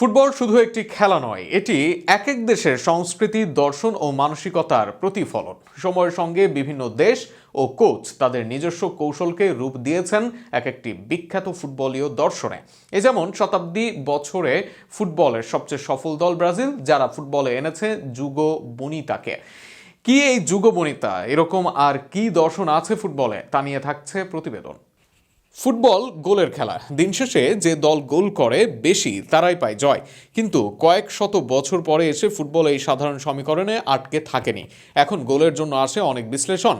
Football শুধু একটি খেলা নয়, এটি এক এক দেশের সংস্কৃতি, দর্শন ও মানসিকতার প্রতিফলন। সময়ের সঙ্গে বিভিন্ন দেশ ও কোচ তাদের নিজস্ব কৌশলকে রূপ দিয়েছেন এক একটি বিখ্যাত ফুটবলীয় দর্শনে। এ যেমন শতাব্দী বছরে ফুটবলের সবচেয়ে সফল দল ব্রাজিল, যারা ফুটবলে এনেছে যুগো বনিতাকে। কি এই যুগো বনিতা, এরকম আর কি দর্শন আছে ফুটবলে, তা নিয়ে থাকছে প্রতিবেদন। ফুটবল গোলের খেলা। দিন শেষে যে দল গোল করে বেশি তারাই পায় জয়। কিন্তু কয়েক শত বছর পরে এসে ফুটবল এই সাধারণ সমীকরণে আটকে থাকেনি। এখন গোলের জন্য আসে অনেক বিশ্লেষণ।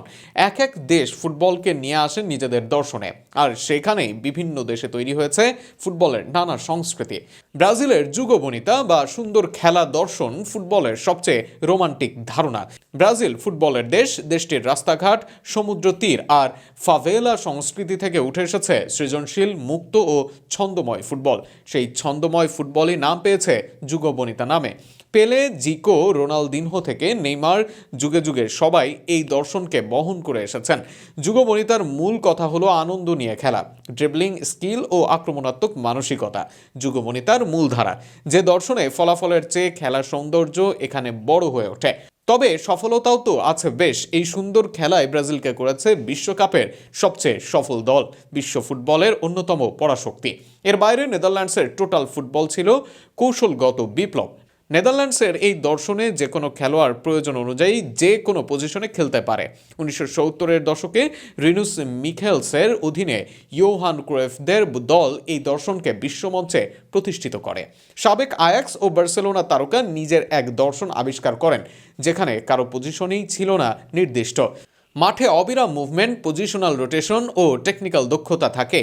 এক এক দেশ ফুটবলকে নিয়ে আসেন নিজেদের দর্শনে, আর সেখানেই বিভিন্ন দেশে তৈরি হয়েছে ফুটবলের নানা সংস্কৃতি। ব্রাজিলের যুগবনিতা বা সুন্দর খেলা দর্শন ফুটবলের সবচেয়ে রোমান্টিক ধারণা। ব্রাজিল ফুটবলের দেশ। দেশটির রাস্তাঘাট, সমুদ্র তীর আর ফাভেলা সংস্কৃতি থেকে উঠে এসেছে সৃজনশীল, মুক্ত ও ছন্দময় ফুটবল। সেই ছন্দময় ফুটবলই নাম পেয়েছে যুগবনিতা নামে। পেলে, জিকো, রোনালদিনহো থেকে নেইমার, যুগে যুগে সবাই এই দর্শনকে বহন করে এসেছেন। যুগবনিতার মূল কথা হলো আনন্দ নিয়ে খেলা, ড্রিবলিং স্কিল ও আক্রমণাত্মক মানসিকতা। যুগবনিতার মূলধারা, যে দর্শনে ফলাফলের চেয়ে খেলার সৌন্দর্য এখানে বড় হয়ে ওঠে। তবে সফলতাও তো আছে বেশ। এই সুন্দর খেলায় ব্রাজিলকে করেছে বিশ্বকাপের সবচেয়ে সফল দল, বিশ্ব ফুটবলের অন্যতম পরাশক্তি। এর বাইরে নেদারল্যান্ডসের টোটাল ফুটবল ছিল কৌশলগত বিপ্লব। নেদারল্যান্ডসের এই দর্শনে যে কোনো খেলোয়াড় প্রয়োজন অনুযায়ী যে কোনো পজিশনে খেলতে পারে। 1970-এর দশকে রিনুস মিখেলসের অধীনে ইয়োহান ক্রুইফদের দল এই দর্শনকে বিশ্বমঞ্চে প্রতিষ্ঠিত করে। সাবেক আয়াক্স ও বার্সেলোনা তারকা নিজের এক দর্শন আবিষ্কার করেন, যেখানে কারো পজিশনেই ছিল না নির্দিষ্ট। মাঠে অবিরাম মুভমেন্ট, পজিশনাল রোটেশন ও টেকনিক্যাল দক্ষতা থাকে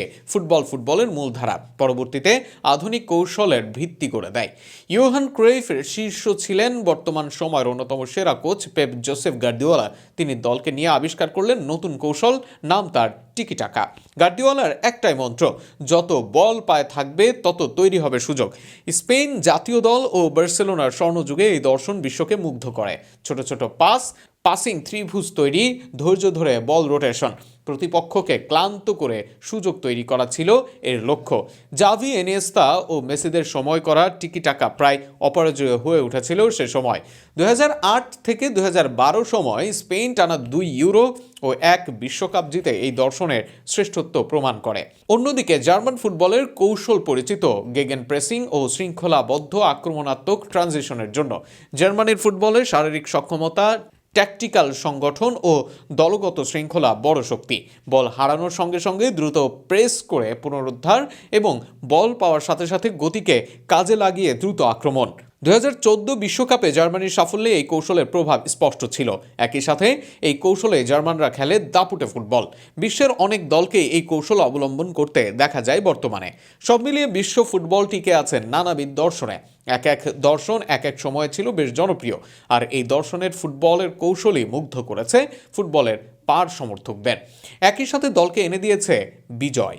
ফুটবলের মূলধারা। পরবর্তীতে আধুনিক কৌশলের ভিত্তি করে দেয়। ইয়োহান ক্রুইফের শীর্ষ ছিলেন বর্তমান সময়ের অন্যতম সেরা কোচ পেপ জোসেফ গার্দিওলা। তিনি দলকে নিয়ে আবিষ্কার করলেন নতুন কৌশল, নাম তার টিকি টাকা। গার্দিওলার একটাই মন্ত্র, যত বল পায়ে থাকবে তত তৈরি হবে সুযোগ। স্পেন জাতীয় দল ও বার্সেলোনার স্বর্ণযুগে এই দর্শন বিশ্বকে মুগ্ধ করে। ছোট ছোট পাসিং ত্রিভুজ তৈরি, ধৈর্য ধরে বল রোটেশন, প্রতিপক্ষকে ক্লান্ত করে সুযোগ তৈরি করা ছিল এর লক্ষ্য। জাভি, এনিয়েস্তা ও মেসিদের সময় করা টিকি টাকা প্রায় অপরাজয় হয়ে উঠেছিল সে সময়। 2008 থেকে 2012 সময় স্পেন টানা 2 ইউরো ও 1 বিশ্বকাপ জিতে এই দর্শনের শ্রেষ্ঠত্ব প্রমাণ করে। অন্যদিকে জার্মান ফুটবলের কৌশল পরিচিত গেগেন প্রেসিং ও শৃঙ্খলাবদ্ধ আক্রমণাত্মক ট্রানজিশনের জন্য। জার্মানির ফুটবলের শারীরিক সক্ষমতা, ট্যাকটিক্যাল সংগঠন ও দলগত শৃঙ্খলা বড় শক্তি। বল হারানোর সঙ্গে সঙ্গে দ্রুত প্রেস করে পুনরুদ্ধার এবং বল পাওয়ার সাথে সাথে গতিকে কাজে লাগিয়ে দ্রুত আক্রমণ। 2014 বিশ্বকাপে জার্মানির সাফল্যে এই কৌশলের প্রভাব স্পষ্ট ছিল। একই সাথে এই কৌশলে জার্মানরা খেলে দাপুটে ফুটবল। বিশ্বের অনেক দলকে এই কৌশল অবলম্বন করতে দেখা যায় বর্তমানে। সব মিলিয়ে বিশ্ব ফুটবল টিকে আছে নানাবিধ দর্শনে। এক এক দর্শন এক এক সময়ে ছিল বেশ জনপ্রিয়, আর এই দর্শনের ফুটবলের কৌশলই মুগ্ধ করেছে ফুটবলের পার সমর্থকদের। একই সাথে দলকে এনে দিয়েছে বিজয়।